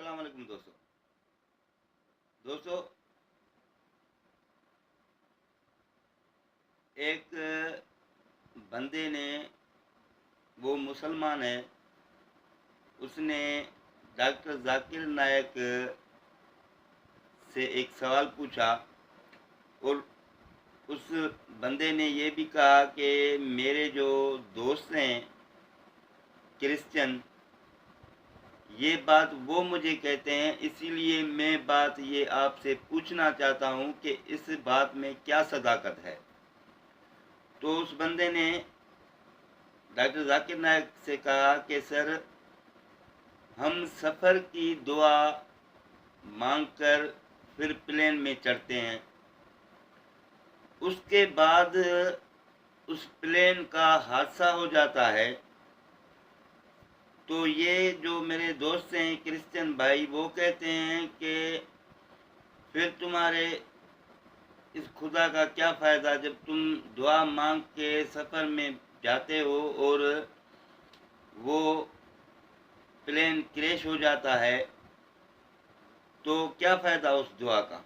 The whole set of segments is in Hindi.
अस्सलाम वालेकुम दोस्तों एक बंदे ने, वो मुसलमान है, उसने डॉक्टर जाकिर नायक से एक सवाल पूछा और उस बंदे ने ये भी कहा कि मेरे जो दोस्त हैं क्रिश्चियन, ये बात वो मुझे कहते हैं, इसीलिए मैं बात ये आपसे पूछना चाहता हूँ कि इस बात में क्या सदाकत है। तो उस बंदे ने डॉक्टर जाकिर नायक से कहा कि सर, हम सफ़र की दुआ मांगकर फिर प्लेन में चढ़ते हैं, उसके बाद उस प्लेन का हादसा हो जाता है, तो ये जो मेरे दोस्त हैं क्रिश्चियन भाई, वो कहते हैं कि फिर तुम्हारे इस खुदा का क्या फ़ायदा जब तुम दुआ मांग के सफ़र में जाते हो और वो प्लेन क्रैश हो जाता है, तो क्या फ़ायदा उस दुआ का।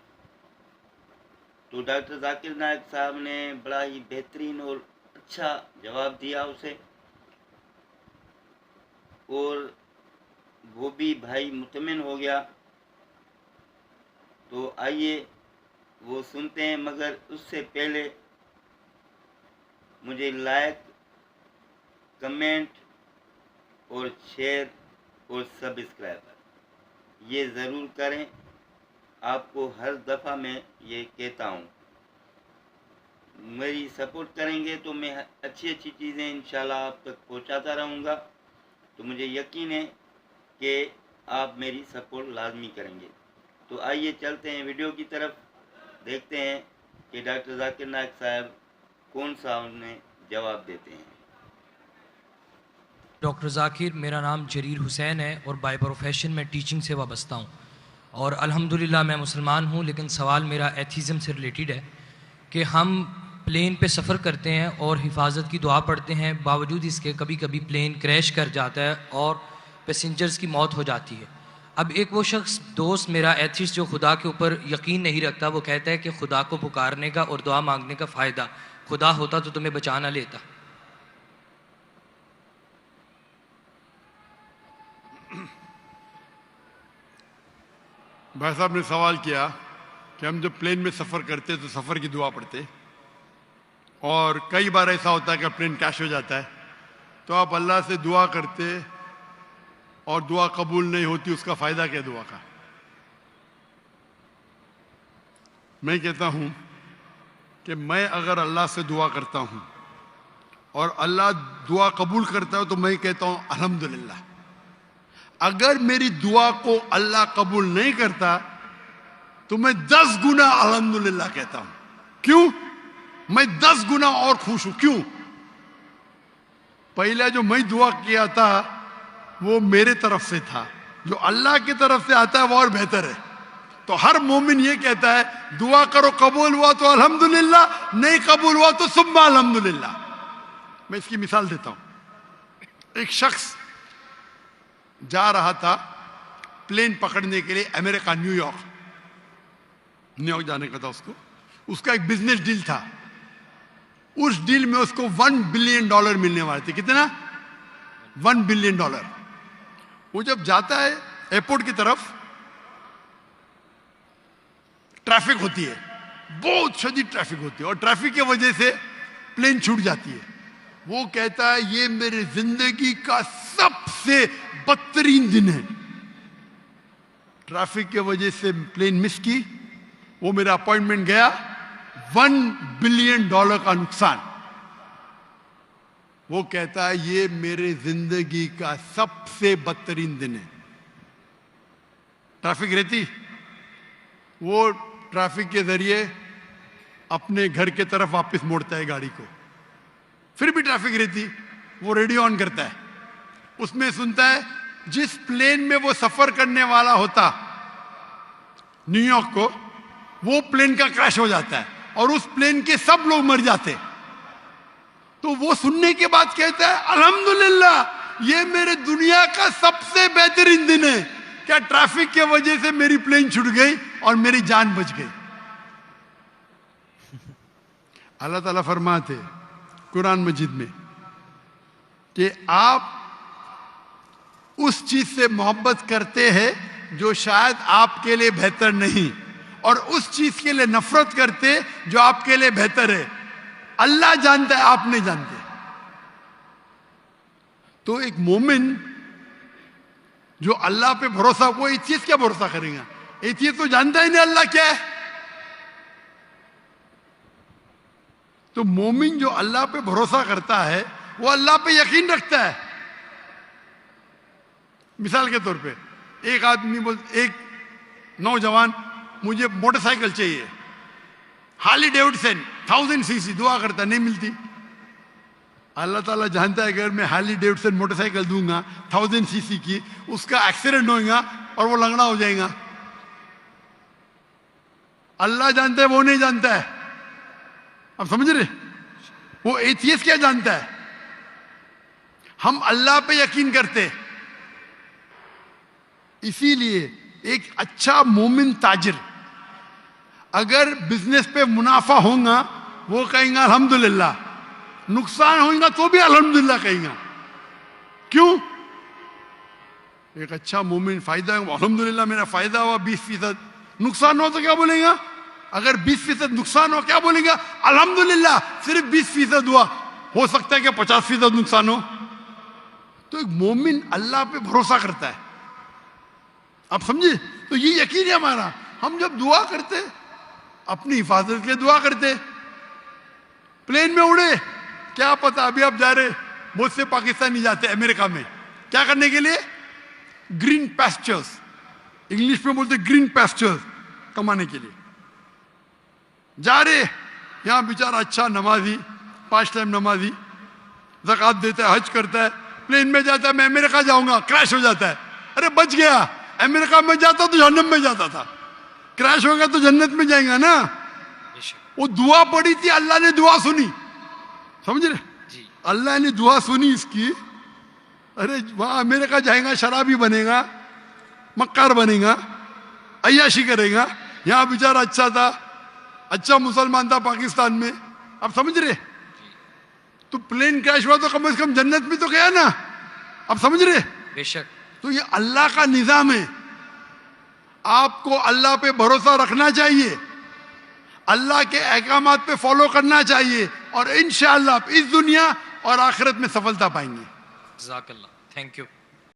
तो डॉक्टर जाकिर नायक साहब ने बड़ा ही बेहतरीन और अच्छा जवाब दिया उसे, और वो भी भाई मुतमिन हो गया। तो आइए वो सुनते हैं, मगर उससे पहले मुझे लाइक, कमेंट और शेयर और सब्सक्राइब ये ज़रूर करें। आपको हर दफ़ा मैं ये कहता हूँ, मेरी सपोर्ट करेंगे तो मैं अच्छी चीज़ें इंशाल्लाह आप तक पहुँचाता रहूँगा। तो मुझे यकीन है कि आप मेरी सपोर्ट लाजमी करेंगे। तो आइए चलते हैं वीडियो की तरफ, देखते हैं कि डॉक्टर जाकिर नायक साहब कौन सा उन्हें जवाब देते हैं। डॉक्टर जाकिर, मेरा नाम जरीर हुसैन है और बाय प्रोफेशन में टीचिंग से वाबस्ता हूँ और अल्हम्दुलिल्लाह मैं मुसलमान हूँ। लेकिन सवाल मेरा एथीज़म से रिलेटेड है कि हम प्लेन पे सफ़र करते हैं और हिफाजत की दुआ पढ़ते हैं, बावजूद इसके कभी कभी प्लेन क्रैश कर जाता है और पैसेंजर्स की मौत हो जाती है। अब एक वो शख्स दोस्त मेरा एथिस्ट जो खुदा के ऊपर यकीन नहीं रखता, वो कहता है कि खुदा को पुकारने का और दुआ मांगने का फ़ायदा, खुदा होता तो तुम्हें बचा ना लेता। भाई साहब ने सवाल किया कि हम जब प्लेन में सफ़र करते तो सफ़र की दुआ पढ़ते, और कई बार ऐसा होता है कि प्लेन क्रैश हो जाता है, तो आप अल्लाह से दुआ करते और दुआ कबूल नहीं होती, उसका फ़ायदा क्या दुआ का। मैं कहता हूँ कि मैं अगर अल्लाह से दुआ करता हूँ और अल्लाह दुआ कबूल करता है तो मैं कहता हूँ अल्हम्दुलिल्लाह। अगर मेरी दुआ को अल्लाह कबूल नहीं करता तो मैं 10 गुना अल्हम्दुलिल्लाह कहता हूं। क्यों? मैं 10 गुना और खुश हूं। क्यों? पहले जो मैं दुआ किया था वो मेरे तरफ से था, जो अल्लाह की तरफ से आता है वो और बेहतर है। तो हर मोमिन ये कहता है दुआ करो, कबूल हुआ तो अल्हम्दुलिल्लाह, नहीं कबूल हुआ तो सुम्मा अल्हम्दुलिल्लाह। मैं इसकी मिसाल देता हूं। एक शख्स जा रहा था प्लेन पकड़ने के लिए अमेरिका, न्यूयॉर्क जाने का था उसको। उसका एक बिजनेस डील था, उस डील में उसको $1 बिलियन मिलने वाले थे। कितना? $1 बिलियन। वो जब जाता है एयरपोर्ट की तरफ, ट्रैफिक होती है, बहुत शदीद ट्रैफिक होती है, और ट्रैफिक की वजह से प्लेन छूट जाती है। वो कहता है ये मेरी जिंदगी का सबसे बदतरीन दिन है। ट्रैफिक की वजह से प्लेन मिस की, वो मेरा अपॉइंटमेंट गया, $1 बिलियन का नुकसान। वो कहता है ये मेरे जिंदगी का सबसे बदतरीन दिन है। ट्रैफिक रहती, वो ट्रैफिक के जरिए अपने घर के तरफ वापस मोड़ता है गाड़ी को। फिर भी ट्रैफिक रहती, वो रेडियो ऑन करता है, उसमें सुनता है जिस प्लेन में वो सफर करने वाला होता न्यूयॉर्क को, वो प्लेन का क्रैश हो जाता है और उस प्लेन के सब लोग मर जाते। तो वो सुनने के बाद कहता है अल्हम्दुलिल्लाह, ये मेरे दुनिया का सबसे बेहतरीन दिन है। क्या ट्रैफिक के वजह से मेरी प्लेन छूट गई और मेरी जान बच गई। अल्लाह ताला फरमाते कुरान मजीद में कि आप उस चीज से मोहब्बत करते हैं जो शायद आपके लिए बेहतर नहीं, और उस चीज के लिए नफरत करते जो आपके लिए बेहतर है। अल्लाह जानता है, आप नहीं जानते। तो एक मोमिन जो अल्लाह पे भरोसा, वो एथियस्ट क्या भरोसा करेगा? एथियस्ट तो जानता ही नहीं अल्लाह क्या है। तो मोमिन जो अल्लाह पे भरोसा करता है वो अल्लाह पे यकीन रखता है। मिसाल के तौर पे एक आदमी एक नौजवान, मुझे मोटरसाइकिल चाहिए, हार्ली डेविडसन 1000 सीसी, दुआ करता नहीं मिलती। अल्लाह ताला जानता है अगर मैं हार्ली डेविडसन मोटरसाइकिल दूंगा 1000 सीसी की, उसका एक्सीडेंट होगा और वो लंगड़ा हो जाएगा। अल्लाह जानता है, वो नहीं जानता है। अब समझ रहे? वो एथियस्ट क्या जानता है? हम अल्लाह पे यकीन करते। इसीलिए एक अच्छा मोमिन ताजिर अगर बिजनेस पे मुनाफा होगा वो कहेगा अल्हम्दुलिल्लाह, नुकसान होगा तो भी अल्हम्दुलिल्लाह कहेगा। क्यों? एक अच्छा मोमिन फायदा है, अल्हम्दुलिल्लाह मेरा फायदा हुआ 20%, नुकसान हो तो क्या बोलेगा? अगर 20% नुकसान हो क्या बोलेगा? अल्हम्दुलिल्लाह सिर्फ 20% हुआ, हो सकता है कि 50% नुकसान हो। तो एक मोमिन अल्लाह पे भरोसा करता है। आप समझे? तो ये यकीन है हमारा। हम जब दुआ करते, अपनी हिफाजत के लिए दुआ करते, प्लेन में उड़े, क्या पता अभी आप जा रहे, बहुत से पाकिस्तानी जाते अमेरिका में क्या करने के लिए? ग्रीन पैस्चर्स, इंग्लिश में बोलते ग्रीन पैस्चर्स, कमाने के लिए जा रहे। यहां बेचारा अच्छा नमाजी, 5 टाइम नमाजी, ज़कात देता है, हज करता है, प्लेन में जाता है मैं अमेरिका जाऊंगा, क्रैश हो जाता है। अरे बच गया, अमेरिका में जाता तो जहन्नम में जाता था, क्रैश होगा तो जन्नत में जाएगा ना। वो दुआ पड़ी थी, अल्लाह ने दुआ सुनी। समझ रहे? अल्लाह ने दुआ सुनी इसकी। अरे वहां अमेरिका जाएगा, शराबी बनेगा, मक्कार बनेगा, अय्याशी करेगा। यहां बेचारा अच्छा था, अच्छा मुसलमान था पाकिस्तान में। आप समझ रहे? तो प्लेन क्रैश हुआ तो कम से कम जन्नत में तो गया ना। आप समझ रहे? बेशक। तो ये अल्लाह का निजाम है। आपको अल्लाह पे भरोसा रखना चाहिए, अल्लाह के अहकामात पे फॉलो करना चाहिए, और इंशाअल्लाह आप इस दुनिया और आखिरत में सफलता पाएंगे। जज़ाकल्लाह, थैंक यू।